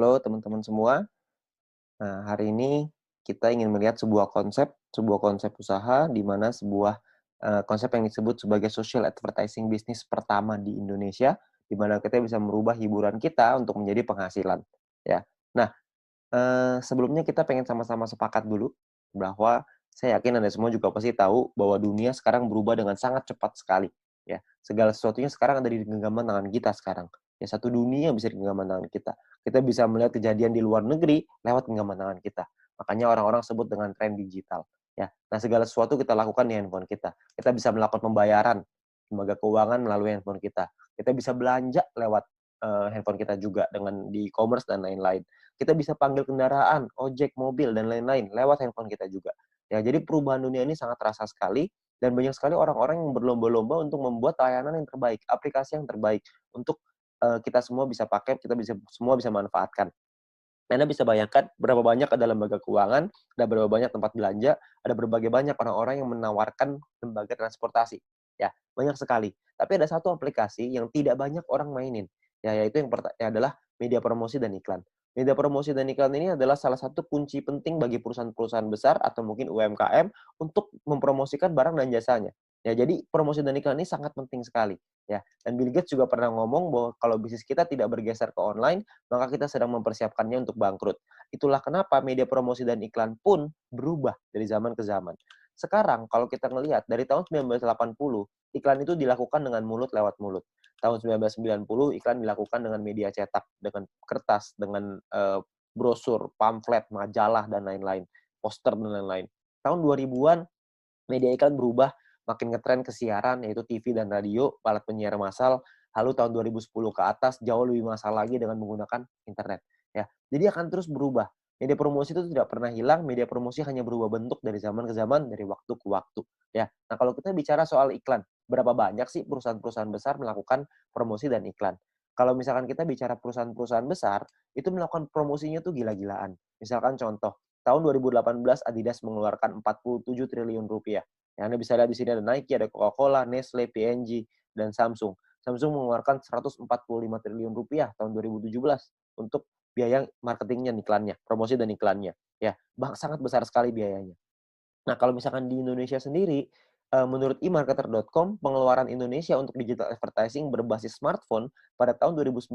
Halo teman-teman semua. Nah, hari ini kita ingin melihat sebuah konsep usaha di mana konsep yang disebut sebagai social advertising bisnis pertama di Indonesia, di mana kita bisa merubah hiburan kita untuk menjadi penghasilan, ya. Nah, sebelumnya kita pengen sama-sama sepakat dulu bahwa saya yakin Anda semua juga pasti tahu bahwa dunia sekarang berubah dengan sangat cepat sekali, ya. Segala sesuatunya sekarang ada di genggaman tangan kita sekarang. Ya, satu dunia bisa di genggaman tangan kita. Kita bisa melihat kejadian di luar negeri lewat genggaman tangan kita. Makanya orang-orang sebut dengan tren digital, ya. Nah, segala sesuatu kita lakukan di handphone kita. Kita bisa melakukan pembayaran lembaga keuangan melalui handphone kita. Kita bisa belanja lewat handphone kita juga dengan di e-commerce dan lain-lain. Kita bisa panggil kendaraan, ojek, mobil, dan lain-lain lewat handphone kita juga. Ya, jadi perubahan dunia ini sangat terasa sekali dan banyak sekali orang-orang yang berlomba-lomba untuk membuat layanan yang terbaik, aplikasi yang terbaik untuk kita semua bisa pakai, semua bisa manfaatkan. Anda bisa bayangkan berapa banyak ada lembaga keuangan, ada berapa banyak tempat belanja, ada berbagai banyak orang-orang yang menawarkan lembaga transportasi. Ya, banyak sekali. Tapi ada satu aplikasi yang tidak banyak orang mainin, ya, yaitu yang adalah media promosi dan iklan. Media promosi dan iklan ini adalah salah satu kunci penting bagi perusahaan-perusahaan besar atau mungkin UMKM untuk mempromosikan barang dan jasanya. Ya, jadi promosi dan iklan ini sangat penting sekali. Ya, dan Bill Gates juga pernah ngomong bahwa kalau bisnis kita tidak bergeser ke online, maka kita sedang mempersiapkannya untuk bangkrut. Itulah kenapa media promosi dan iklan pun berubah dari zaman ke zaman. Sekarang kalau kita melihat dari tahun 1980, iklan itu dilakukan dengan mulut lewat mulut. Tahun 1990 iklan dilakukan dengan media cetak, dengan kertas, dengan brosur, pamflet, majalah dan lain-lain, poster dan lain-lain. Tahun 2000-an media iklan berubah makin ngetren ke siaran yaitu TV dan radio, alat penyiar massal, lalu tahun 2010 ke atas jauh lebih massal lagi dengan menggunakan internet, ya. Jadi akan terus berubah. Media promosi itu tidak pernah hilang, media promosi hanya berubah bentuk dari zaman ke zaman, dari waktu ke waktu, ya. Nah, kalau kita bicara soal iklan, berapa banyak sih perusahaan-perusahaan besar melakukan promosi dan iklan? Kalau misalkan kita bicara perusahaan-perusahaan besar, itu melakukan promosinya tuh gila-gilaan. Misalkan contoh, tahun 2018 Adidas mengeluarkan 47 triliun rupiah. Ya, Anda bisa lihat di sini ada Nike, ada Coca-Cola, Nestle, P&G, dan Samsung. Samsung mengeluarkan 145 triliun rupiah tahun 2017 untuk biaya marketingnya, iklannya, promosi dan iklannya. Ya, sangat besar sekali biayanya. Nah, kalau misalkan di Indonesia sendiri, menurut emarketer.com, pengeluaran Indonesia untuk digital advertising berbasis smartphone pada tahun 2019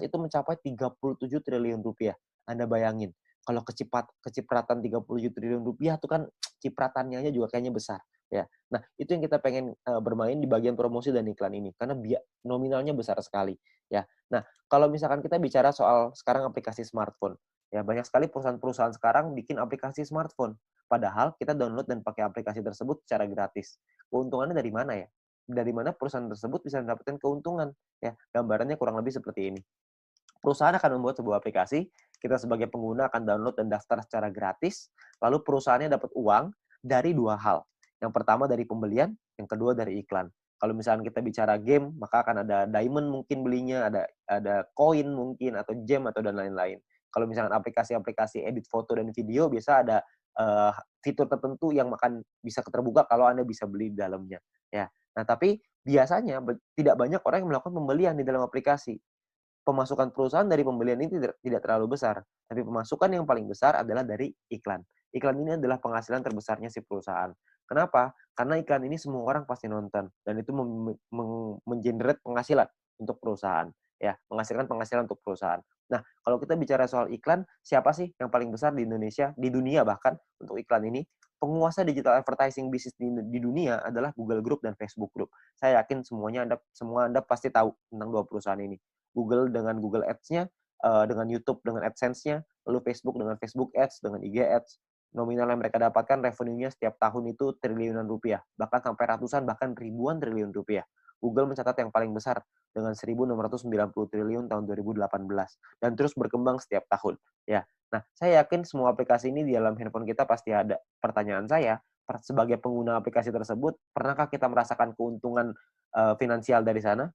itu mencapai 37 triliun rupiah. Anda bayangin, kalau kecipratan 37 triliun rupiah itu kan cipratannya aja juga kayaknya besar, ya. Nah, itu yang kita pengen bermain di bagian promosi dan iklan ini, karena nominalnya besar sekali, ya. Nah, kalau misalkan kita bicara soal sekarang aplikasi smartphone, ya banyak sekali perusahaan-perusahaan sekarang bikin aplikasi smartphone. Padahal kita download dan pakai aplikasi tersebut secara gratis. Keuntungannya dari mana ya? Dari mana perusahaan tersebut bisa mendapatkan keuntungan? Ya, gambarannya kurang lebih seperti ini. Perusahaan akan membuat sebuah aplikasi, kita sebagai pengguna akan download dan daftar secara gratis, lalu perusahaannya dapat uang dari dua hal. Yang pertama dari pembelian, yang kedua dari iklan. Kalau misalnya kita bicara game, maka akan ada diamond mungkin belinya, ada koin mungkin, atau gem, atau dan lain-lain. Kalau misalnya aplikasi-aplikasi edit foto dan video, biasa ada uh, fitur tertentu yang akan bisa terbuka kalau Anda bisa beli di dalamnya. Ya. Nah, tapi biasanya tidak banyak orang yang melakukan pembelian di dalam aplikasi. Pemasukan perusahaan dari pembelian ini tidak terlalu besar, tapi pemasukan yang paling besar adalah dari iklan. Iklan ini adalah penghasilan terbesarnya si perusahaan. Kenapa? Karena iklan ini semua orang pasti nonton dan itu mengenerate penghasilan untuk perusahaan, ya, menghasilkan penghasilan untuk perusahaan. Nah, kalau kita bicara soal iklan, siapa sih yang paling besar di Indonesia, di dunia bahkan untuk iklan ini? Penguasa digital advertising bisnis di dunia adalah Google Group dan Facebook Group. Saya yakin semua Anda pasti tahu tentang dua perusahaan ini. Google dengan Google Ads-nya, dengan YouTube dengan AdSense-nya, lalu Facebook dengan Facebook Ads, dengan IG Ads. Nominal yang mereka dapatkan revenue-nya setiap tahun itu triliunan rupiah, bahkan sampai ratusan, bahkan ribuan triliun rupiah. Google mencatat yang paling besar dengan 1.690 triliun tahun 2018 dan terus berkembang setiap tahun. Ya, nah saya yakin semua aplikasi ini di dalam handphone kita pasti ada. Pertanyaan saya, sebagai pengguna aplikasi tersebut, pernahkah kita merasakan keuntungan finansial dari sana?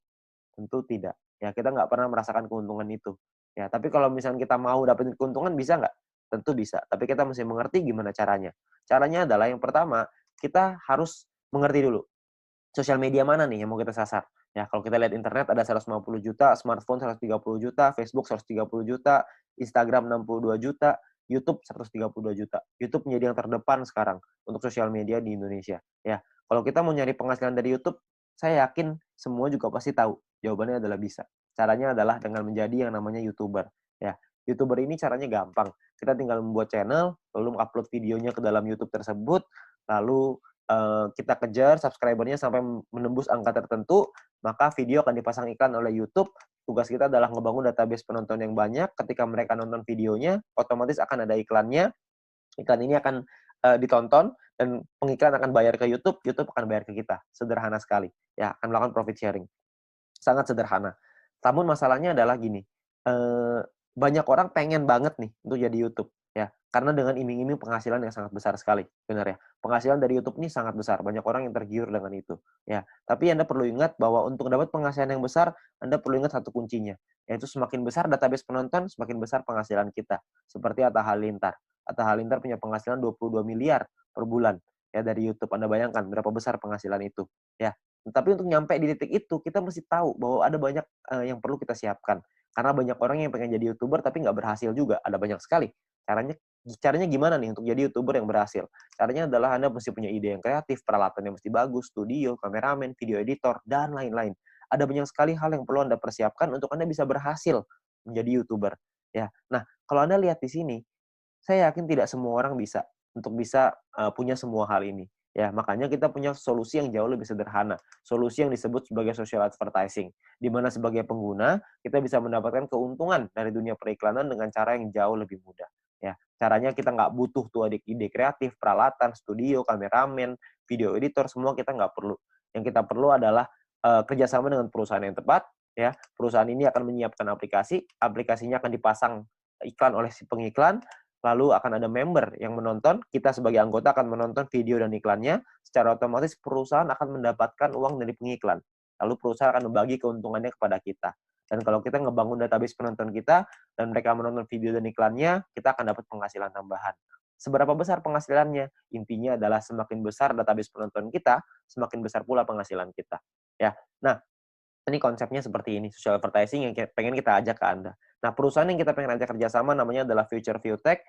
Tentu tidak. Ya, kita nggak pernah merasakan keuntungan itu. Ya, tapi kalau misalnya kita mau dapetin keuntungan bisa nggak? Tentu bisa. Tapi kita mesti mengerti gimana caranya. Caranya adalah yang pertama, kita harus mengerti dulu sosial media mana nih yang mau kita sasar. Ya, kalau kita lihat internet ada 150 juta, smartphone 130 juta, Facebook 130 juta, Instagram 62 juta, YouTube 132 juta. YouTube menjadi yang terdepan sekarang untuk sosial media di Indonesia. Ya, kalau kita mau nyari penghasilan dari YouTube, saya yakin semua juga pasti tahu. Jawabannya adalah bisa. Caranya adalah dengan menjadi yang namanya YouTuber. Ya, YouTuber ini caranya gampang. Kita tinggal membuat channel, lalu upload videonya ke dalam YouTube tersebut, lalu kita kejar subscribernya sampai menembus angka tertentu, maka video akan dipasang iklan oleh YouTube. Tugas kita adalah ngebangun database penonton yang banyak. Ketika mereka nonton videonya, otomatis akan ada iklannya. Iklan ini akan ditonton dan pengiklan akan bayar ke YouTube, YouTube akan bayar ke kita. Sederhana sekali. Ya, akan melakukan profit sharing. Sangat sederhana. Namun masalahnya adalah gini, banyak orang pengen banget nih untuk jadi YouTube, ya. Karena dengan iming-iming penghasilan yang sangat besar sekali, benar ya. Penghasilan dari YouTube ini sangat besar, banyak orang yang tergiur dengan itu, ya. Tapi Anda perlu ingat bahwa untuk dapat penghasilan yang besar, Anda perlu ingat satu kuncinya, yaitu semakin besar database penonton, semakin besar penghasilan kita. Seperti Atta Halilintar. Atta Halilintar punya penghasilan 22 miliar per bulan ya dari YouTube. Anda bayangkan berapa besar penghasilan itu, ya. Tapi untuk nyampe di titik itu, kita mesti tahu bahwa ada banyak yang perlu kita siapkan. Karena banyak orang yang pengen jadi YouTuber tapi nggak berhasil juga. Ada banyak sekali. Caranya caranya gimana nih untuk jadi YouTuber yang berhasil? Caranya adalah Anda mesti punya ide yang kreatif, peralatan yang mesti bagus, studio, kameramen, video editor, dan lain-lain. Ada banyak sekali hal yang perlu Anda persiapkan untuk Anda bisa berhasil menjadi YouTuber. Ya. Nah, kalau Anda lihat di sini, saya yakin tidak semua orang bisa punya semua hal ini. Ya, makanya kita punya solusi yang jauh lebih sederhana. Solusi yang disebut sebagai social advertising, di mana sebagai pengguna kita bisa mendapatkan keuntungan dari dunia periklanan dengan cara yang jauh lebih mudah. Ya, caranya kita nggak butuh tuh ide kreatif, peralatan, studio, kameramen, video editor, semua kita nggak perlu. Yang kita perlu adalah kerjasama dengan perusahaan yang tepat. Ya, perusahaan ini akan menyiapkan aplikasi, aplikasinya akan dipasang iklan oleh si pengiklan, lalu akan ada member yang menonton, kita sebagai anggota akan menonton video dan iklannya, secara otomatis perusahaan akan mendapatkan uang dari pengiklan. Lalu perusahaan akan membagi keuntungannya kepada kita. Dan kalau kita ngebangun database penonton kita, dan mereka menonton video dan iklannya, kita akan dapat penghasilan tambahan. Seberapa besar penghasilannya? Intinya adalah semakin besar database penonton kita, semakin besar pula penghasilan kita. Ya, nah ini konsepnya seperti ini, social advertising yang pengen kita ajak ke Anda. Nah, perusahaan yang kita pengen ajak kerjasama namanya adalah Future View Tech.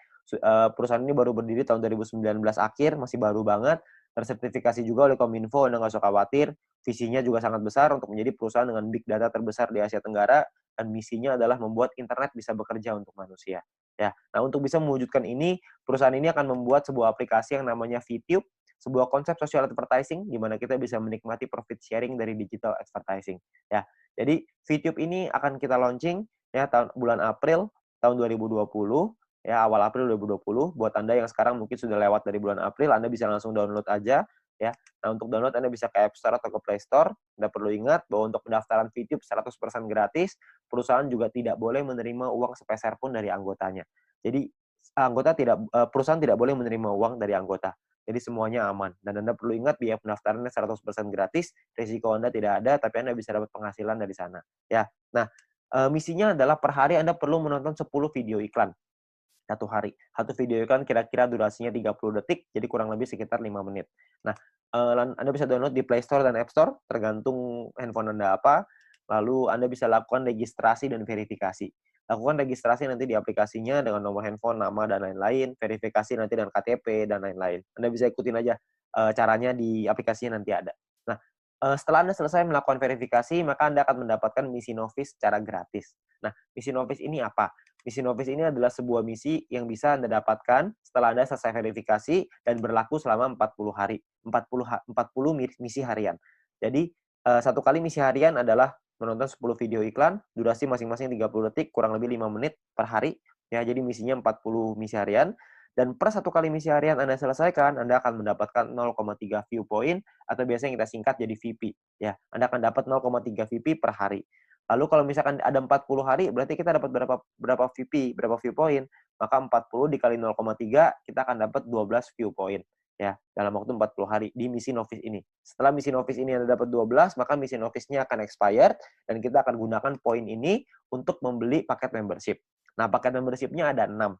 Perusahaan ini baru berdiri tahun 2019 akhir, masih baru banget. Tersertifikasi juga oleh Kominfo, Anda nggak usah khawatir. Visinya juga sangat besar untuk menjadi perusahaan dengan big data terbesar di Asia Tenggara, dan misinya adalah membuat internet bisa bekerja untuk manusia. Ya, nah untuk bisa mewujudkan ini, perusahaan ini akan membuat sebuah aplikasi yang namanya VTube, sebuah konsep social advertising di mana kita bisa menikmati profit sharing dari digital advertising. Ya, jadi VTube ini akan kita launching ya bulan April tahun 2020 ya, awal April 2020. Buat Anda yang sekarang mungkin sudah lewat dari bulan April, Anda bisa langsung download aja ya. Nah, untuk download Anda bisa ke App Store atau ke Play Store. Anda perlu ingat bahwa untuk pendaftaran VTube 100% gratis, perusahaan juga tidak boleh menerima uang sepeser pun dari anggotanya. Jadi perusahaan tidak boleh menerima uang dari anggota. Jadi semuanya aman. Dan Anda perlu ingat biaya pendaftarannya 100% gratis, risiko Anda tidak ada, tapi Anda bisa dapat penghasilan dari sana. Ya. Nah, misinya adalah per hari Anda perlu menonton 10 video iklan satu hari. Satu video iklan kira-kira durasinya 30 detik, jadi kurang lebih sekitar 5 menit. Nah, Anda bisa download di Play Store dan App Store, tergantung handphone Anda apa. Lalu Anda bisa lakukan registrasi dan verifikasi. Lakukan registrasi nanti di aplikasinya dengan nomor handphone, nama, dan lain-lain. Verifikasi nanti dengan KTP, dan lain-lain. Anda bisa ikutin aja caranya di aplikasinya nanti ada. Nah, setelah Anda selesai melakukan verifikasi, maka Anda akan mendapatkan misi novice secara gratis. Nah, misi novice ini apa? Misi novice ini adalah sebuah misi yang bisa Anda dapatkan setelah Anda selesai verifikasi dan berlaku selama 40 hari. 40 misi harian. Jadi, satu kali misi harian adalah menonton 10 video iklan, durasi masing-masing 30 detik, kurang lebih 5 menit per hari. Ya, jadi misinya 40 misi harian. Dan per satu kali misi harian Anda selesaikan, Anda akan mendapatkan 0,3 view point, atau biasanya kita singkat jadi VP. Ya, Anda akan dapat 0,3 VP per hari. Lalu kalau misalkan ada 40 hari, berarti kita dapat berapa VP, berapa view point. Maka 40 dikali 0,3, kita akan dapat 12 view point. Ya, dalam waktu 40 hari di misi novice ini. Setelah misi novice ini Anda dapat 12, maka misi novice-nya akan expired, dan kita akan gunakan poin ini untuk membeli paket membership. Nah, paket membership-nya ada 6.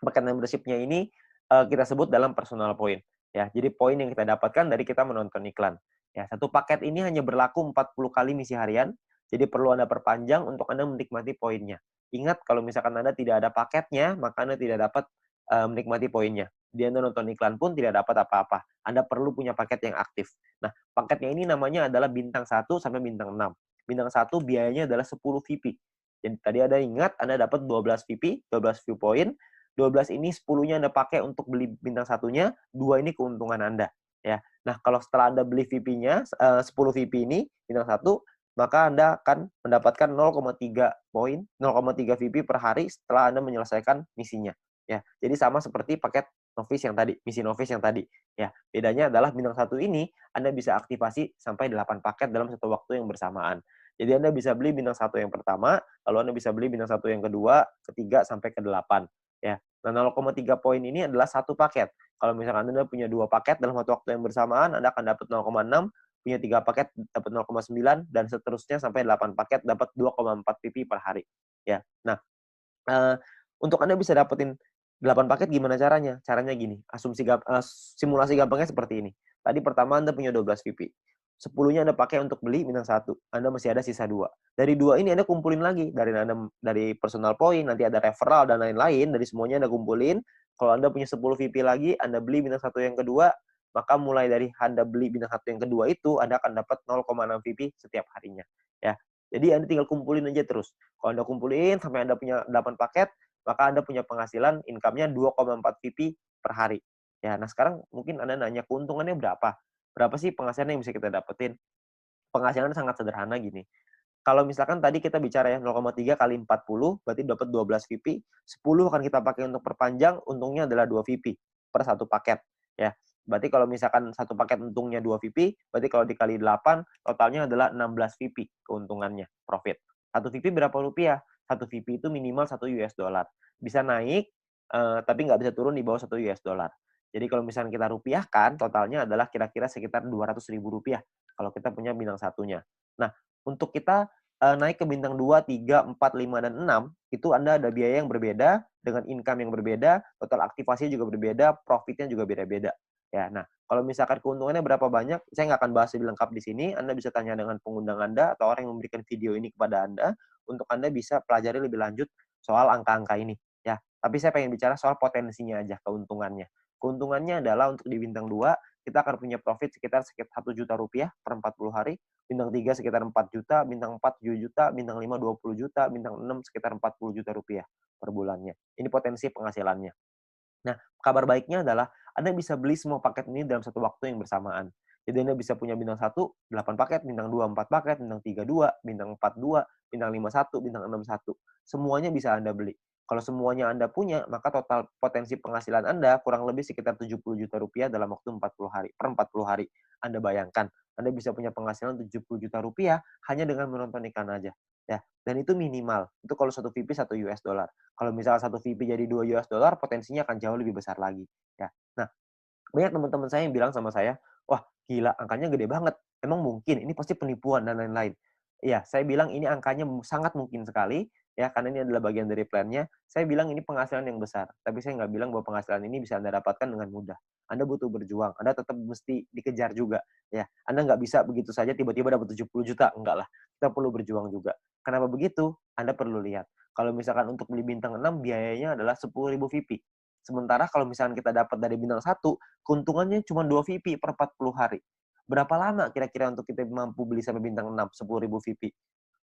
Paket membership-nya ini kita sebut dalam personal point. Ya, jadi poin yang kita dapatkan dari kita menonton iklan. Ya, satu paket ini hanya berlaku 40 kali misi harian, jadi perlu Anda perpanjang untuk Anda menikmati poinnya. Ingat, kalau misalkan Anda tidak ada paketnya, maka Anda tidak dapat menikmati poinnya. Dia Anda nonton iklan pun tidak dapat apa-apa. Anda perlu punya paket yang aktif. Nah, paketnya ini namanya adalah bintang 1 sampai bintang 6. Bintang 1 biayanya adalah 10 VP. Jadi tadi Anda ingat, Anda dapat 12 VP, 12 view point. 12 ini 10-nya Anda pakai untuk beli bintang satunya, 2 ini keuntungan Anda. Ya. Nah, kalau setelah Anda beli VP-nya, 10 VP ini, bintang 1, maka Anda akan mendapatkan 0,3 poin, 0,3 VP per hari setelah Anda menyelesaikan misinya. Ya, jadi sama seperti paket novice yang tadi, misi novice yang tadi. Ya, bedanya adalah bintang 1 ini Anda bisa aktivasi sampai 8 paket dalam satu waktu yang bersamaan. Jadi Anda bisa beli bintang 1 yang pertama, lalu Anda bisa beli bintang 1 yang kedua, ketiga, sampai ke 8. Ya. Nah, 0,3 poin ini adalah satu paket. Kalau misalkan Anda punya 2 paket dalam satu waktu yang bersamaan, Anda akan dapat 0,6, punya 3 paket dapat 0,9, dan seterusnya sampai 8 paket dapat 2,4 PP per hari. Ya. Nah, untuk Anda bisa dapetin 8 paket gimana caranya? Caranya gini, simulasi gampangnya seperti ini. Tadi pertama Anda punya 12 VP. 10-nya Anda pakai untuk beli bintang 1. Anda masih ada sisa 2. Dari 2 ini Anda kumpulin lagi. Dari personal point, nanti ada referral dan lain-lain. Dari semuanya Anda kumpulin. Kalau Anda punya 10 VP lagi, Anda beli bintang 1 yang kedua, maka mulai dari Anda beli bintang 1 yang kedua itu, Anda akan dapat 0,6 VP setiap harinya. Ya. Jadi Anda tinggal kumpulin aja terus. Kalau Anda kumpulin sampai Anda punya 8 paket, maka Anda punya penghasilan income-nya 2,4 VP per hari. Ya, nah sekarang mungkin Anda nanya keuntungannya berapa? Berapa sih penghasilan yang bisa kita dapetin? Penghasilan sangat sederhana gini. Kalau misalkan tadi kita bicara ya 0,3 kali 40 berarti dapat 12 VP, 10 akan kita pakai untuk perpanjang, untungnya adalah 2 VP per satu paket ya. Berarti kalau misalkan satu paket untungnya 2 VP, berarti kalau dikali 8 totalnya adalah 16 VP keuntungannya, profit. Satu VP berapa rupiah? Satu VP itu minimal 1 US dollar. Bisa naik tapi nggak bisa turun di bawah 1 US dollar. Jadi kalau misalkan kita rupiahkan, totalnya adalah kira-kira sekitar 200.000 rupiah kalau kita punya bintang satunya. Nah, untuk kita naik ke bintang 2, 3, 4, 5, dan 6, itu Anda ada biaya yang berbeda, dengan income yang berbeda, total aktivasinya juga berbeda, profitnya juga beda-beda. Ya, nah, kalau misalkan keuntungannya berapa banyak, saya nggak akan bahas lebih lengkap di sini. Anda bisa tanya dengan pengundang Anda atau orang yang memberikan video ini kepada Anda, untuk Anda bisa pelajari lebih lanjut soal angka-angka ini. Ya, tapi saya pengen bicara soal potensinya aja, keuntungannya. Keuntungannya adalah untuk di bintang 2, kita akan punya profit sekitar 1 juta rupiah per 40 hari, bintang 3 sekitar 4 juta, bintang 4 7 juta, bintang 5 20 juta, bintang 6 sekitar 40 juta rupiah per bulannya. Ini potensi penghasilannya. Nah, kabar baiknya adalah Anda bisa beli semua paket ini dalam satu waktu yang bersamaan. Jadi Anda bisa punya bintang 1, 8 paket, bintang 2, 4 paket, bintang 3, 2, bintang 4, 2, bintang 5, 1, bintang 6, 1. Semuanya bisa Anda beli. Kalau semuanya Anda punya, maka total potensi penghasilan Anda kurang lebih sekitar 70 juta rupiah dalam waktu 40 hari, per 40 hari. Anda bayangkan, Anda bisa punya penghasilan 70 juta rupiah hanya dengan menonton iklan aja. Ya, dan itu minimal. Itu kalau satu VP 1 US dollar. Kalau misalnya satu VP jadi 2 US dollar, potensinya akan jauh lebih besar lagi. Ya. Nah, banyak teman-teman saya yang bilang sama saya, wah gila angkanya gede banget. Emang mungkin? Ini pasti penipuan dan lain-lain. Iya, saya bilang ini angkanya sangat mungkin sekali, ya karena ini adalah bagian dari plan-nya. Saya bilang ini penghasilan yang besar, tapi saya nggak bilang bahwa penghasilan ini bisa Anda dapatkan dengan mudah. Anda butuh berjuang, Anda tetap mesti dikejar juga. Ya, Anda nggak bisa begitu saja tiba-tiba dapat 70 juta, enggak lah. Kita perlu berjuang juga. Kenapa begitu? Anda perlu lihat. Kalau misalkan untuk beli bintang 6, biayanya adalah 10.000 VP. Sementara kalau misalkan kita dapat dari bintang 1, keuntungannya cuma 2 VP per 40 hari. Berapa lama kira-kira untuk kita mampu beli sampai bintang 6, 10.000 VP?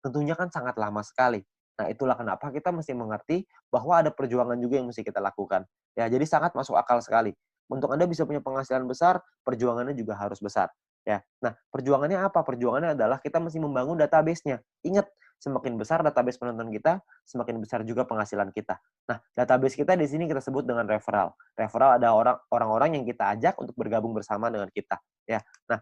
Tentunya kan sangat lama sekali. Nah, itulah kenapa kita mesti mengerti bahwa ada perjuangan juga yang mesti kita lakukan. Ya, jadi sangat masuk akal sekali. Untuk Anda bisa punya penghasilan besar, perjuangannya juga harus besar. Ya. Nah, perjuangannya apa? Perjuangannya adalah kita mesti membangun database-nya. Ingat, semakin besar database penonton kita, semakin besar juga penghasilan kita. Nah, database kita di sini kita sebut dengan referral. Referral ada orang-orang yang kita ajak untuk bergabung bersama dengan kita. Ya. Nah,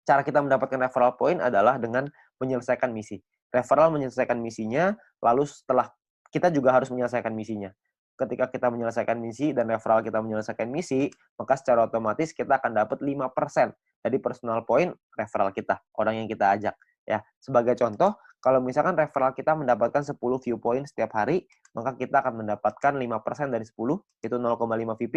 cara kita mendapatkan referral point adalah dengan menyelesaikan misi. Referral menyelesaikan misinya, lalu setelah kita juga harus menyelesaikan misinya. Ketika kita menyelesaikan misi dan referral kita menyelesaikan misi, maka secara otomatis kita akan dapat 5% dari personal point referral kita, orang yang kita ajak. Ya, sebagai contoh, kalau misalkan referral kita mendapatkan 10 view point setiap hari, maka kita akan mendapatkan 5% dari 10, itu 0,5 VP,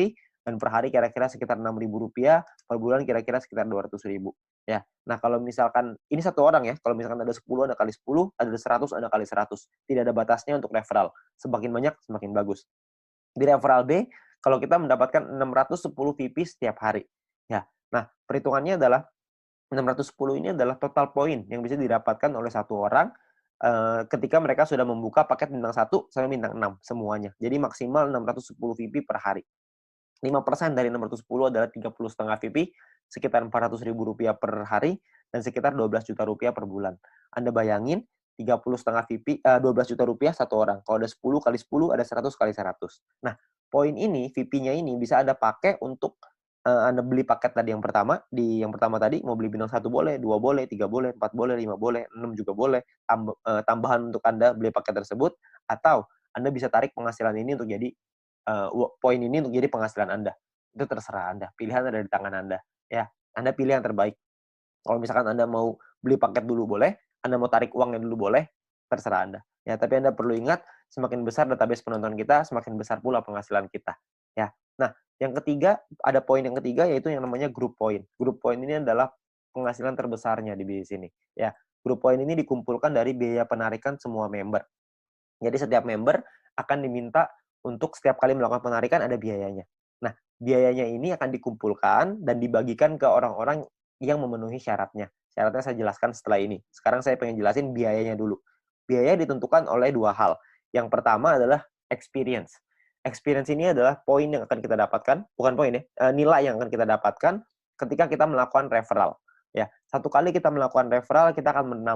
dan per hari kira-kira sekitar Rp6.000, per bulan kira-kira sekitar 200.000 ya. Nah, kalau misalkan ini satu orang ya, kalau misalkan ada 10, ada kali 10, ada 100, ada kali 100. Tidak ada batasnya untuk referral. Semakin banyak, semakin bagus. Di referral B, kalau kita mendapatkan 610 VP setiap hari. Ya. Nah, perhitungannya adalah 610 ini adalah total poin yang bisa didapatkan oleh satu orang ketika mereka sudah membuka paket bintang 1 sampai bintang 6 semuanya. Jadi maksimal 610 VP per hari. 5% dari 610 adalah 30,5 VP, sekitar Rp400.000 per hari, dan sekitar Rp12 juta per bulan. Anda bayangin, 30,5 VP, 12 juta rupiah satu orang. Kalau ada 10 kali 10, ada 100 kali 100. Nah, poin ini, VP-nya ini bisa Anda pakai untuk Anda beli paket tadi yang pertama, yang pertama tadi mau beli bintang 1 boleh, 2 boleh, 3 boleh, 4 boleh, 5 boleh, 6 juga boleh, tambahan untuk Anda beli paket tersebut, atau Anda bisa tarik penghasilan ini untuk jadi poin ini untuk jadi penghasilan Anda. Itu terserah Anda, pilihan ada di tangan Anda, ya. Anda pilih yang terbaik. Kalau misalkan Anda mau beli paket dulu boleh, Anda mau tarik uangnya dulu boleh, terserah Anda. Ya, tapi Anda perlu ingat, semakin besar database penonton kita, semakin besar pula penghasilan kita. Ya. Nah, yang ketiga, ada poin yang ketiga yaitu yang namanya group point. Group point ini adalah penghasilan terbesarnya di bisnis ini. Ya, group point ini dikumpulkan dari biaya penarikan semua member. Jadi setiap member akan diminta untuk setiap kali melakukan penarikan ada biayanya. Nah, biayanya ini akan dikumpulkan dan dibagikan ke orang-orang yang memenuhi syaratnya. Syaratnya saya jelaskan setelah ini. Sekarang saya pengen jelasin biayanya dulu. Biaya ditentukan oleh dua hal. Yang pertama adalah experience. Experience ini adalah poin yang akan kita dapatkan, bukan poin ya, nilai yang akan kita dapatkan ketika kita melakukan referral. Ya, satu kali kita melakukan referral, kita akan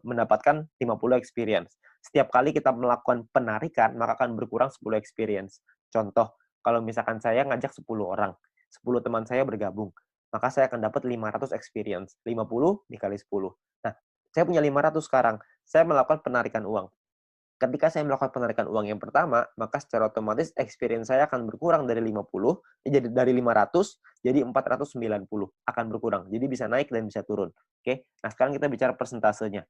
mendapatkan 50 experience. Setiap kali kita melakukan penarikan, maka akan berkurang 10 experience. Contoh, kalau misalkan saya ngajak 10 orang, 10 teman saya bergabung, maka saya akan dapat 500 experience. 50 dikali 10. Nah, saya punya 500 sekarang. Saya melakukan penarikan uang. Ketika saya melakukan penarikan uang yang pertama, maka secara otomatis experience saya akan berkurang dari 50, jadi dari 500 jadi 490 akan berkurang. Jadi bisa naik dan bisa turun. Oke. Nah, sekarang kita bicara persentasenya.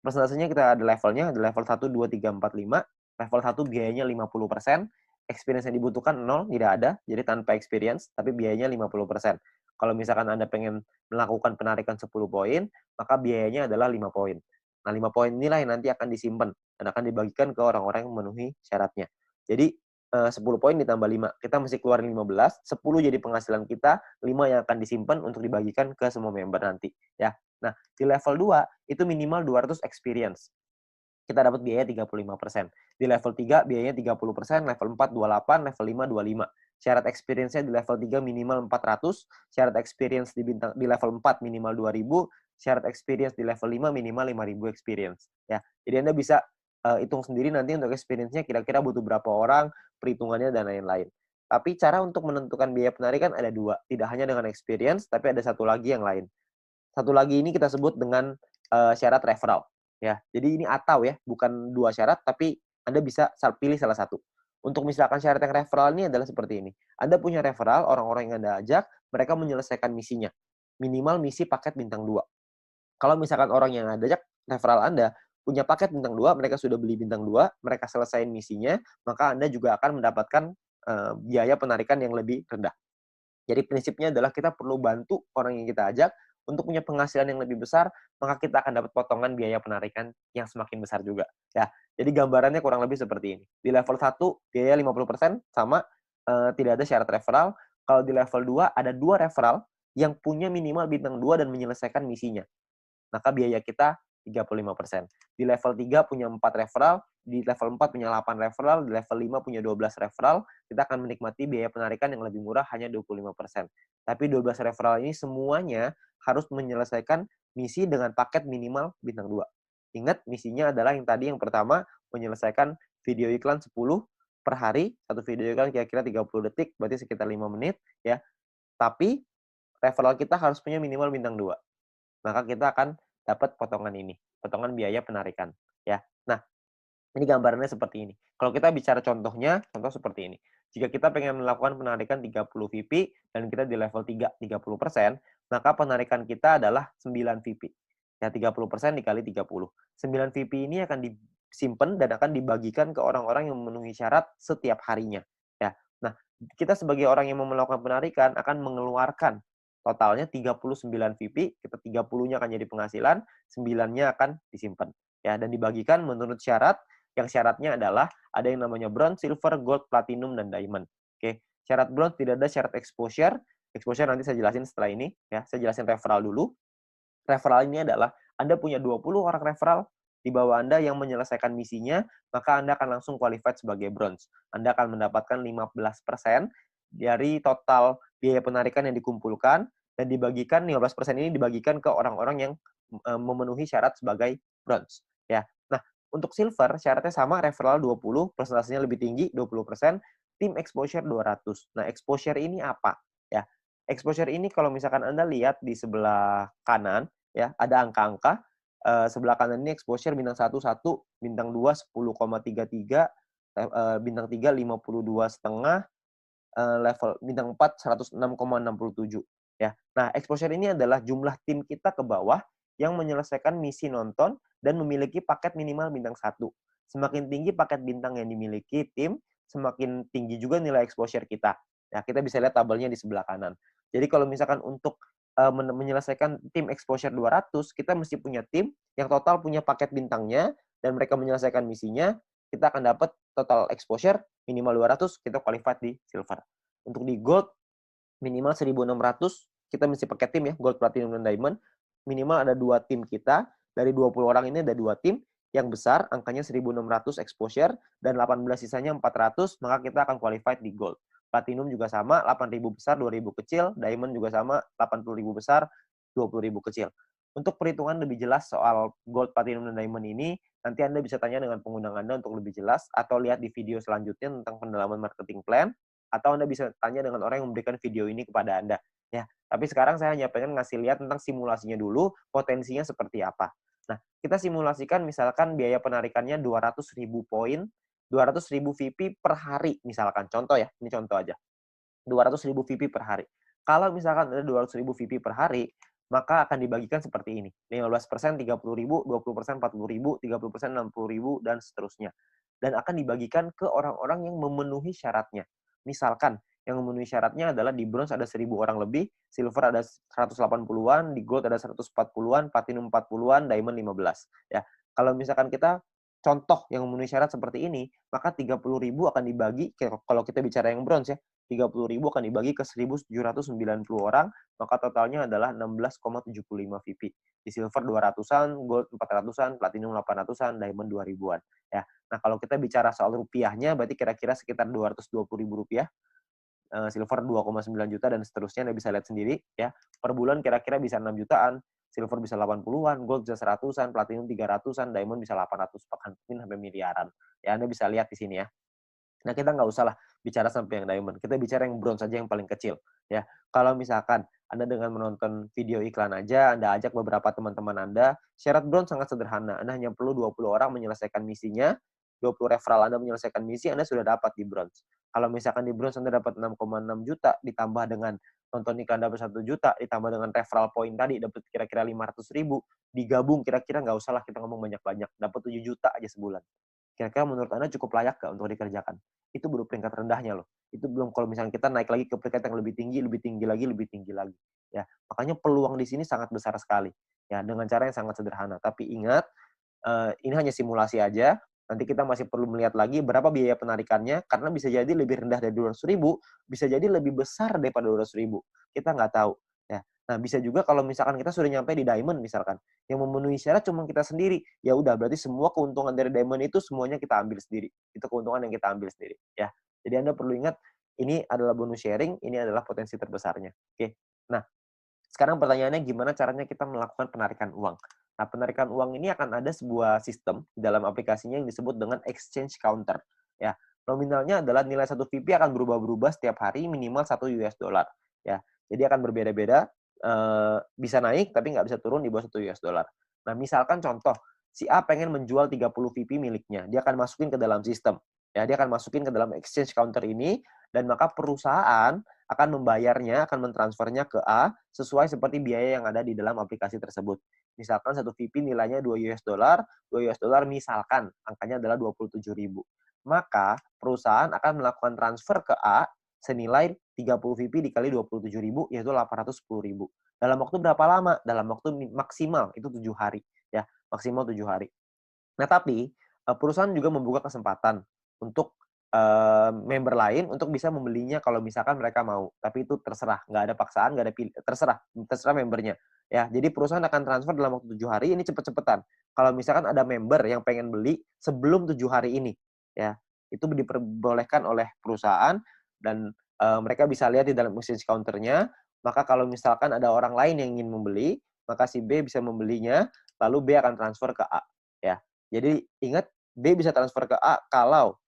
Persentasenya kita ada levelnya, ada level 1, 2, 3, 4, 5. Level 1 biayanya 50%, experience yang dibutuhkan 0, tidak ada, jadi tanpa experience, tapi biayanya 50%. Kalau misalkan Anda pengen melakukan penarikan 10 poin, maka biayanya adalah 5 poin. Nah, 5 poin inilah yang nanti akan disimpan dan akan dibagikan ke orang-orang yang memenuhi syaratnya. Jadi, 10 poin ditambah 5. Kita mesti keluarin 15, 10 jadi penghasilan kita, 5 yang akan disimpan untuk dibagikan ke semua member nanti. Ya. Nah, di level 2, itu minimal 200 experience. Kita dapat biaya 35%. Di level 3, biayanya 30%, level 4, 28, level 5, 25. Syarat experience-nya di level 3 minimal 400, syarat experience di level 4 minimal 2.000, syarat experience di level 5 minimal 5.000 experience. Ya, jadi Anda bisa hitung sendiri nanti untuk experience-nya kira-kira butuh berapa orang, perhitungannya, dan lain-lain. Tapi cara untuk menentukan biaya penarikan ada dua. Tidak hanya dengan experience, tapi ada satu lagi yang lain. Satu lagi ini kita sebut dengan syarat referral. Ya, jadi ini atau ya, bukan dua syarat, tapi Anda bisa pilih salah satu. Untuk misalkan syarat yang referral ini adalah seperti ini. Anda punya referral, orang-orang yang Anda ajak, mereka menyelesaikan misinya. Minimal misi paket bintang 2. Kalau misalkan orang yang Anda ajak, referral Anda, punya paket bintang 2, mereka sudah beli bintang 2, mereka selesaiin misinya, maka Anda juga akan mendapatkan biaya penarikan yang lebih rendah. Jadi prinsipnya adalah kita perlu bantu orang yang kita ajak untuk punya penghasilan yang lebih besar, maka kita akan dapat potongan biaya penarikan yang semakin besar juga. Ya, jadi gambarannya kurang lebih seperti ini. Di level 1 biaya 50% sama tidak ada syarat referral. Kalau di level 2 ada 2 referral yang punya minimal bintang 2 dan menyelesaikan misinya. Maka biaya kita 35%. Di level 3 punya 4 referral, di level 4 punya 8 referral, di level 5 punya 12 referral, kita akan menikmati biaya penarikan yang lebih murah hanya 25%. Tapi 12 referral ini semuanya harus menyelesaikan misi dengan paket minimal bintang 2. Ingat, misinya adalah yang tadi yang pertama, menyelesaikan video iklan 10 per hari, satu video iklan kira-kira 30 detik, berarti sekitar 5 menit, ya. Tapi referral kita harus punya minimal bintang 2. Maka kita akan dapat potongan ini, potongan biaya penarikan, ya. Nah, ini gambarannya seperti ini. Kalau kita bicara contohnya, contoh seperti ini. Jika kita pengen melakukan penarikan 30 VP dan kita di level 3, 30%, maka penarikan kita adalah 9 VP. Ya, 30% dikali 30. 9 VP ini akan disimpan dan akan dibagikan ke orang-orang yang memenuhi syarat setiap harinya. Ya. Nah, kita sebagai orang yang mau melakukan penarikan akan mengeluarkan totalnya 39 VP, kita 30-nya akan jadi penghasilan, 9-nya akan disimpan. Ya, dan dibagikan menurut syarat, yang syaratnya adalah ada yang namanya bronze, silver, gold, platinum, dan diamond. Oke, syarat bronze tidak ada syarat exposure. Exposure nanti saya jelasin setelah ini. Ya, saya jelasin referral dulu. Referral ini adalah Anda punya 20 orang referral di bawah Anda yang menyelesaikan misinya, maka Anda akan langsung qualified sebagai bronze. Anda akan mendapatkan 15% dari total biaya penarikan yang dikumpulkan dan dibagikan 15% ini dibagikan ke orang-orang yang memenuhi syarat sebagai bronze. Ya. Nah, untuk silver syaratnya sama, referral 20, persentasenya lebih tinggi 20%, tim exposure 200. Nah, exposure ini apa? Ya. Exposure ini kalau misalkan Anda lihat di sebelah kanan, ya ada angka-angka, sebelah kanan ini exposure bintang 1, bintang 2, 10,33, bintang 3, 52,5, level bintang 4, 106,67, ya. Nah, exposure ini adalah jumlah tim kita ke bawah yang menyelesaikan misi nonton dan memiliki paket minimal bintang 1. Semakin tinggi paket bintang yang dimiliki tim, semakin tinggi juga nilai exposure kita. Ya, kita bisa lihat tabelnya di sebelah kanan. Jadi kalau misalkan untuk menyelesaikan tim exposure 200, kita mesti punya tim yang total punya paket bintangnya dan mereka menyelesaikan misinya, kita akan dapat total exposure minimal 200, kita qualified di silver. Untuk di gold minimal 1.600, kita mesti pakai tim ya, gold, platinum, dan diamond. Minimal ada 2 tim kita, dari 20 orang ini ada 2 tim, yang besar angkanya 1.600 exposure, dan 18 sisanya 400, maka kita akan qualified di gold. Platinum juga sama, 8.000 besar, 2.000 kecil. Diamond juga sama, 80.000 besar, 20.000 kecil. Untuk perhitungan lebih jelas soal gold, platinum, dan diamond ini, nanti Anda bisa tanya dengan pengundang Anda untuk lebih jelas, atau lihat di video selanjutnya tentang pendalaman marketing plan, atau Anda bisa tanya dengan orang yang memberikan video ini kepada Anda. Ya, tapi sekarang saya hanya pengen ngasih lihat tentang simulasinya dulu, potensinya seperti apa. Nah, kita simulasikan misalkan biaya penarikannya 200.000 poin, 200.000 VP per hari misalkan. Contoh ya, ini contoh aja. 200.000 VP per hari. Kalau misalkan ada 200.000 VP per hari, maka akan dibagikan seperti ini. 15% 30.000, 20% 40.000, 30% 60.000, dan seterusnya. Dan akan dibagikan ke orang-orang yang memenuhi syaratnya. Misalkan, yang memenuhi syaratnya adalah di bronze ada 1.000 orang lebih, silver ada 180-an, di gold ada 140-an, platinum 40-an, diamond 15. Ya, kalau misalkan kita contoh yang memenuhi syarat seperti ini, maka 30.000 akan dibagi, kalau kita bicara yang bronze ya, 30.000 akan dibagi ke 1.790 orang, maka totalnya adalah 16,75 VP. Di silver 200-an, gold 400-an, platinum 800-an, diamond 2.000-an. Ya. Nah, kalau kita bicara soal rupiahnya, berarti kira-kira sekitar 220.000 rupiah, silver 2,9 juta, dan seterusnya Anda bisa lihat sendiri. Ya. Per bulan kira-kira bisa 6 jutaan, silver bisa 80-an, gold bisa 100-an, platinum 300-an, diamond bisa 800, bahkan mungkin sampai miliaran. Ya, Anda bisa lihat di sini ya. Nah, kita nggak usah lah bicara sampai yang diamond. Kita bicara yang bronze saja yang paling kecil. Ya, kalau misalkan Anda dengan menonton video iklan aja, Anda ajak beberapa teman-teman Anda, syarat bronze sangat sederhana. Anda hanya perlu 20 orang menyelesaikan misinya, 20 referral Anda menyelesaikan misi, Anda sudah dapat di bronze. Kalau misalkan di bronze Anda dapat 6,6 juta, ditambah dengan nonton iklan dapat 1 juta, ditambah dengan referral point tadi dapat kira-kira 500.000, digabung kira-kira nggak usah lah kita ngomong banyak-banyak, dapat 7 juta aja sebulan. Kira-kira menurut Anda cukup layak nggak untuk dikerjakan? Itu baru peringkat rendahnya loh. Itu belum kalau misalnya kita naik lagi ke peringkat yang lebih tinggi, lebih tinggi lagi, lebih tinggi lagi. Ya, makanya peluang di sini sangat besar sekali. Ya, dengan cara yang sangat sederhana. Tapi ingat, ini hanya simulasi aja. Nanti kita masih perlu melihat lagi berapa biaya penarikannya, karena bisa jadi lebih rendah dari 200.000, bisa jadi lebih besar daripada 200.000. Kita nggak tahu. Ya. Nah, bisa juga kalau misalkan kita sudah nyampe di diamond misalkan, yang memenuhi syarat cuma kita sendiri, ya udah berarti semua keuntungan dari diamond itu semuanya kita ambil sendiri. Itu keuntungan yang kita ambil sendiri. Ya. Jadi Anda perlu ingat, ini adalah bonus sharing, ini adalah potensi terbesarnya. Oke. Nah, sekarang pertanyaannya gimana caranya kita melakukan penarikan uang? Nah, penarikan uang ini akan ada sebuah sistem di dalam aplikasinya yang disebut dengan exchange counter. Ya, nominalnya adalah nilai satu VP akan berubah-berubah setiap hari minimal 1 US dollar. Ya, jadi akan berbeda-beda, bisa naik tapi nggak bisa turun di bawah 1 US dollar. Nah, misalkan contoh, si A pengen menjual 30 VP miliknya, dia akan masukin ke dalam sistem. Ya, dia akan masukin ke dalam exchange counter ini, dan maka perusahaan akan membayarnya, akan mentransfernya ke A sesuai seperti biaya yang ada di dalam aplikasi tersebut. Misalkan satu VP nilainya 2 US dollar, 2 US dollar misalkan angkanya adalah 27.000. Maka perusahaan akan melakukan transfer ke A senilai 30 VP dikali 27.000 yaitu 810.000. Dalam waktu berapa lama? Dalam waktu maksimal itu 7 hari ya, maksimal 7 hari. Nah, tapi perusahaan juga membuka kesempatan untuk member lain untuk bisa membelinya kalau misalkan mereka mau. Tapi itu terserah, nggak ada paksaan, nggak ada terserah, terserah membernya. Ya, jadi perusahaan akan transfer dalam waktu 7 hari ini cepet-cepetan. Kalau misalkan ada member yang pengen beli sebelum 7 hari ini, ya, itu diperbolehkan oleh perusahaan dan mereka bisa lihat di dalam message counter-nya. Maka kalau misalkan ada orang lain yang ingin membeli, maka si B bisa membelinya, lalu B akan transfer ke A. Ya, jadi ingat B bisa transfer ke A kalau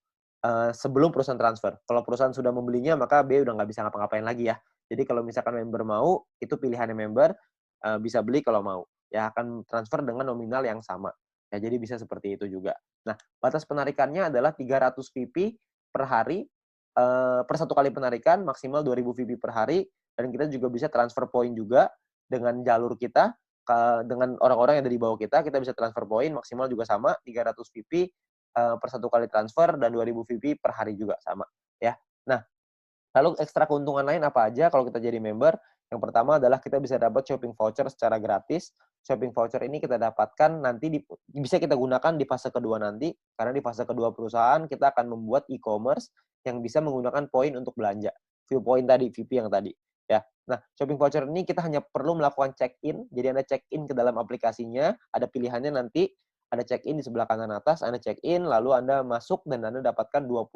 sebelum perusahaan transfer. Kalau perusahaan sudah membelinya, maka B udah nggak bisa ngapa-ngapain lagi ya. Jadi kalau misalkan member mau, itu pilihannya member, bisa beli kalau mau. Ya akan transfer dengan nominal yang sama. Ya jadi bisa seperti itu juga. Nah, batas penarikannya adalah 300 VP per hari, per satu kali penarikan, maksimal 2.000 VP per hari, dan kita juga bisa transfer point juga dengan jalur kita, dengan orang-orang yang ada di bawah kita bisa transfer point, maksimal juga sama, 300 VP, per satu kali transfer dan 2.000 VP per hari juga sama ya. Nah, lalu ekstra keuntungan lain apa aja kalau kita jadi member? Yang pertama adalah kita bisa dapat shopping voucher secara gratis. Shopping voucher ini kita dapatkan nanti bisa kita gunakan di fase kedua nanti, karena di fase kedua perusahaan kita akan membuat e-commerce yang bisa menggunakan poin untuk belanja. View point tadi, VP yang tadi. Ya. Nah, shopping voucher ini kita hanya perlu melakukan check-in. Jadi Anda check-in ke dalam aplikasinya, ada pilihannya nanti, ada check-in di sebelah kanan atas, Anda check-in, lalu Anda masuk dan Anda dapatkan 20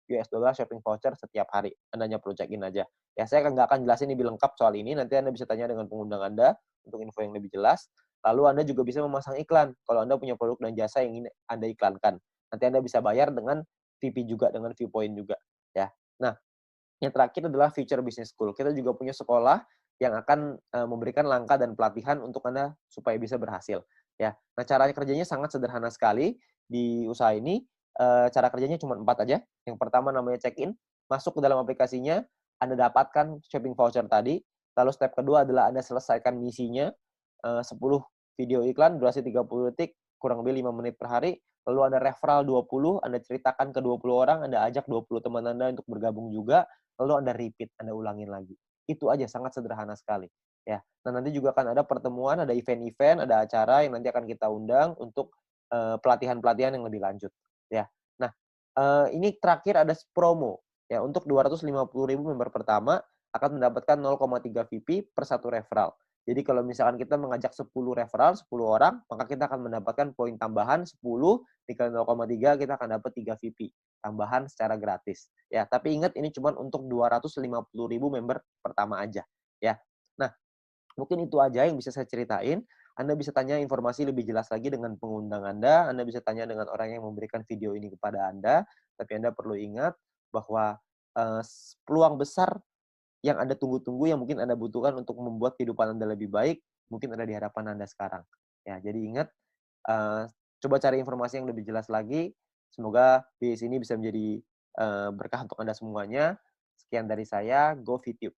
US dollar shopping voucher setiap hari. Anda hanya perlu check-in aja. Ya, saya nggak akan jelasin lebih lengkap soal ini. Nanti Anda bisa tanya dengan pengundang Anda untuk info yang lebih jelas. Lalu Anda juga bisa memasang iklan. Kalau Anda punya produk dan jasa yang ingin Anda iklankan. Nanti Anda bisa bayar dengan VP juga, dengan viewpoint juga. Ya. Nah, yang terakhir adalah Future Business School. Kita juga punya sekolah yang akan memberikan langkah dan pelatihan untuk Anda supaya bisa berhasil. Ya, nah cara kerjanya sangat sederhana sekali di usaha ini. Cara kerjanya cuma 4 aja. Yang pertama namanya check-in, masuk ke dalam aplikasinya, Anda dapatkan shopping voucher tadi. Lalu step kedua adalah Anda selesaikan misinya, 10 video iklan durasi 30 detik, kurang lebih 5 menit per hari. Lalu Anda referral 20, Anda ceritakan ke 20 orang, Anda ajak 20 teman Anda untuk bergabung juga, lalu Anda repeat, Anda ulangin lagi. Itu aja, sangat sederhana sekali. Ya. Nah, nanti juga akan ada pertemuan, ada event-event, ada acara yang nanti akan kita undang untuk pelatihan-pelatihan yang lebih lanjut. Ya. Nah, ini terakhir ada promo. Ya, untuk 250.000 member pertama akan mendapatkan 0,3 VP per satu referral. Jadi kalau misalkan kita mengajak 10 referral, 10 orang, maka kita akan mendapatkan poin tambahan 10 dikali 0,3 kita akan dapat 3 VP tambahan secara gratis. Ya, tapi ingat ini cuma untuk 250.000 member pertama aja, ya. Nah, mungkin itu aja yang bisa saya ceritain. Anda bisa tanya informasi lebih jelas lagi dengan pengundang Anda bisa tanya dengan orang yang memberikan video ini kepada Anda, tapi Anda perlu ingat bahwa peluang besar yang Anda tunggu-tunggu, yang mungkin Anda butuhkan untuk membuat kehidupan Anda lebih baik, mungkin ada di hadapan Anda sekarang. Ya, jadi ingat, coba cari informasi yang lebih jelas lagi. Semoga bis ini bisa menjadi berkah untuk Anda semuanya. Sekian dari saya, Go Fit You.